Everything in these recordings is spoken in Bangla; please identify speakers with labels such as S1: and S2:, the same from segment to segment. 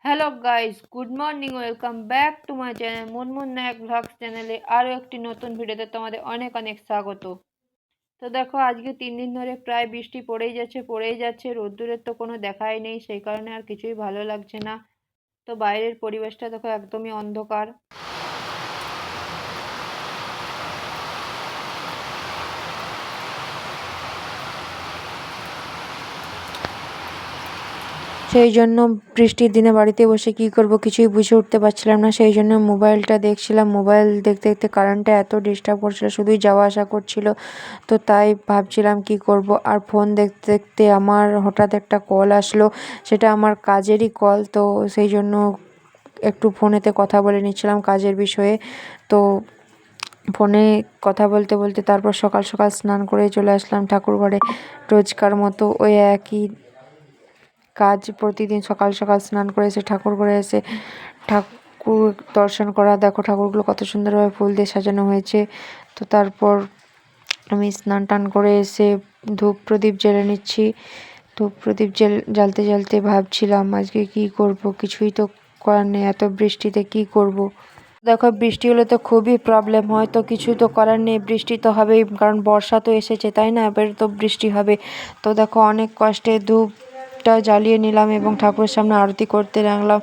S1: Hello guys, good morning. Welcome back to my channel Munmun Nayak vlogs চ্যানেলে আরও একটি নতুন ভিডিওতে তোমাদের অনেক অনেক স্বাগত। তো দেখো, আজকে 3 দিন ধরে প্রায় বৃষ্টি পড়েই যাচ্ছে। রোদ্দুরের তো কোনো দেখাই নেই, সেই কারণে আর কিছুই ভালো লাগছে না। তো বাইরের পরিবেশটা দেখো একদমই অন্ধকার। সেই জন্য বৃষ্টির দিনে বাড়িতে বসে কি করব কিছুই বুঝে উঠতে পারছিলাম না। সেই জন্য মোবাইলটা দেখছিলাম। মোবাইল দেখতে দেখতে কারেন্টটা এত ডিস্টার্ব করছিল, শুধুই যাওয়া আসা করছিল। তো তাই ভাবছিলাম কি করব। আর ফোন দেখতে দেখতে আমার হঠাৎ একটা কল আসলো, সেটা আমার কাজেরই কল। তো সেই জন্য একটু ফোনেতে কথা বলে নিচ্ছিলাম কাজের বিষয়ে। তো ফোনে কথা বলতে বলতে তারপর সকাল সকাল স্নান করে চলে আসলাম ঠাকুর ঘরে। রোজকার মতো ওই একই কাজ, প্রতিদিন সকাল সকাল স্নান করে এসে ঠাকুর ঘরে এসে ঠাকুর দর্শন করা। দেখো ঠাকুরগুলো কত সুন্দরভাবে ফুল দিয়ে সাজানো হয়েছে। তো তারপর আমি স্নান টান করে এসে ধূপ প্রদীপ জ্বেলে নিচ্ছি। ধূপ প্রদীপ জ্বালতে জ্বালতে ভাবছিলাম আজকে কি করব, কিছুই তো করার নেই। এত বৃষ্টিতে কি করব। দেখো, বৃষ্টি হলে তো খুবই প্রবলেম হয়, তো কিছু তো করার নেই। বৃষ্টি তো হবেই, কারণ বর্ষা তো এসেছে, তাই না? এবার তো বৃষ্টি হবে। তো দেখো, অনেক কষ্টে ধূপটা জ্বালিয়ে নিলাম এবং ঠাকুরের সামনে আরতি করতে লাগলাম।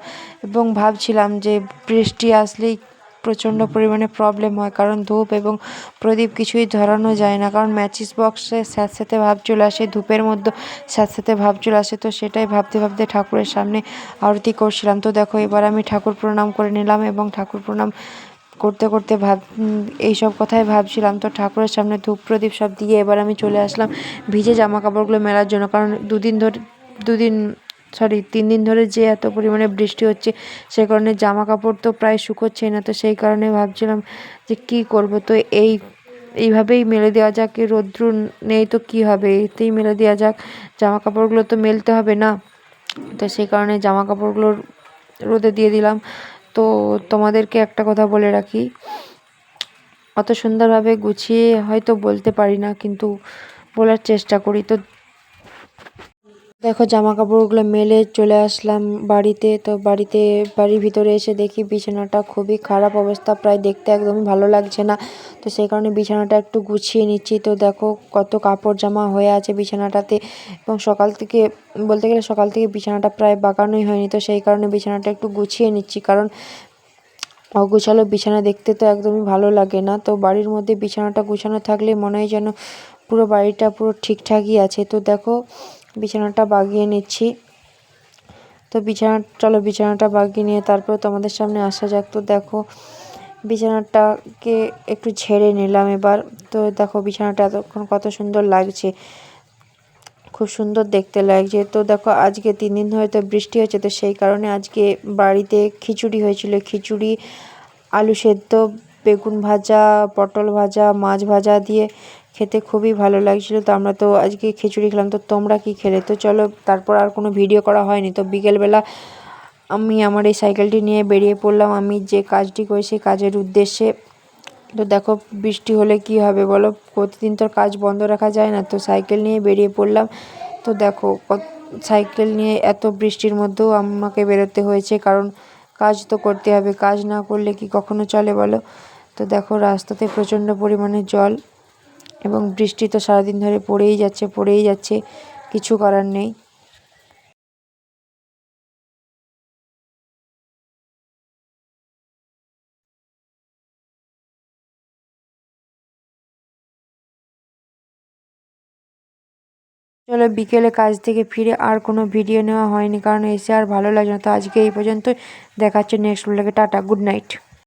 S1: এবং ভাবছিলাম যে বৃষ্টি আসলেই প্রচণ্ড পরিমাণে প্রবলেম হয়, কারণ ধূপ এবং প্রদীপ কিছুই ধরানো যায় না, কারণ ম্যাচিস বক্সে স্যাঁতস্যাঁতে ভাব চলে আসে, ধূপের মধ্যে স্যাঁতস্যাঁতে ভাব চলে আসে। তো সেটাই ভাবতে ভাবতে ঠাকুরের সামনে আরতি করছিলাম। তো দেখো, এবার আমি ঠাকুর প্রণাম করে নিলাম এবং ঠাকুর প্রণাম করতে করতে এইসব কথাই ভাবছিলাম। তো ঠাকুরের সামনে ধূপ প্রদীপ সব দিয়ে এবার আমি চলে আসলাম ভিজে জামা কাপড়গুলো মেলার জন্য, কারণ দুদিন 3 দিন ধরে যে এত পরিমাণে বৃষ্টি হচ্ছে, সে কারণে জামা কাপড় তো প্রায় শুকোচ্ছেই না। তো সেই কারণে ভাবছিলাম যে কি করব। তো এইভাবেই মেলে দেওয়া যাক, রৌদ্র নেই তো কি হবে, এতেই মেলে দেওয়া যাক। জামা কাপড়গুলো তো মেলতে হবে না। তো সেই কারণে জামা কাপড়গুলো রোদে দিয়ে দিলাম। তো তোমাদেরকে একটা কথা বলে রাখি, অত সুন্দরভাবে গুছিয়ে হয়তো বলতে পারি না, কিন্তু বলার চেষ্টা করি। তো দেখো, জামা কাপড়গুলো মেলে চলে আসলাম বাড়িতে। তো বাড়ির ভিতরে এসে দেখি বিছানাটা খুবই খারাপ অবস্থা, প্রায় দেখতে একদমই ভালো লাগছে না। তো সেই কারণে বিছানাটা একটু গুছিয়ে নিচ্ছি। তো দেখো, কত কাপড় জামা হয়ে আছে বিছানাটাতে, এবং বলতে গেলে সকাল থেকে বিছানাটা প্রায় বাগানোই হয়নি। তো সেই কারণে বিছানাটা একটু গুছিয়ে নিচ্ছি, কারণ অগোছালো বিছানা দেখতে তো একদমই ভালো লাগে না। তো বাড়ির মধ্যে বিছানাটা গুছানো থাকলে মনে হয় যেন পুরো বাড়িটা পুরো ঠিকঠাকই আছে। তো দেখো, বিছানাটা বাগিয়ে নিচ্ছি। তো বিছানাটা বাগিয়ে নিয়ে তারপর তোমাদের সামনে আসা যাক। তো দেখো, বিছানাটাকে একটু ঝেড়ে নিলাম এবার। তো দেখো, বিছানাটা এতক্ষণ কত সুন্দর লাগছে, খুব সুন্দর দেখতে লাগছে। তো দেখো, আজকে 3 দিন ধরে তো বৃষ্টি হচ্ছে, তো সেই কারণে আজকে বাড়িতে খিচুড়ি হয়েছিল। খিচুড়ি, আলু সেদ্ধ, বেগুন ভাজা, পটল ভাজা, মাছ ভাজা দিয়ে খেতে খুবই ভালো লাগছিল। তো আমরা তো আজকে খিচুড়ি খেলাম। তো তোমরা কি খেলে? তো চলো, তারপর আর কোনো ভিডিও করা হয়নি। তো বিকেলবেলা আমি আমার এই সাইকেলটি নিয়ে বেরিয়ে পড়লাম আমি যে কাজটি করি সেই কাজের উদ্দেশ্যে। তো দেখো, বৃষ্টি হলে কি হবে বলো, প্রতিদিন তো কাজ বন্ধ রাখা যায় না। তো সাইকেল নিয়ে বেরিয়ে পড়লাম। তো দেখো, সাইকেল নিয়ে এত বৃষ্টির মধ্যেও আমাকে বেরোতে হয়েছে, কারণ কাজ তো করতে হবে, কাজ না করলে কি কখনো চলে বলো। তো দেখো, রাস্তাতে প্রচণ্ড পরিমাণে জল, এবং বৃষ্টি তো সারাদিন ধরে পড়েই যাচ্ছে, কিছু করার নেই। চলো, বিকেলে কাজ থেকে ফিরে আর কোনো ভিডিও নেওয়া হয়নি, কারণ এসে আর ভালো লাগে না। তো আজকে এই পর্যন্ত, দেখা হচ্ছে নেক্সট ব্লগে। Tata, good night.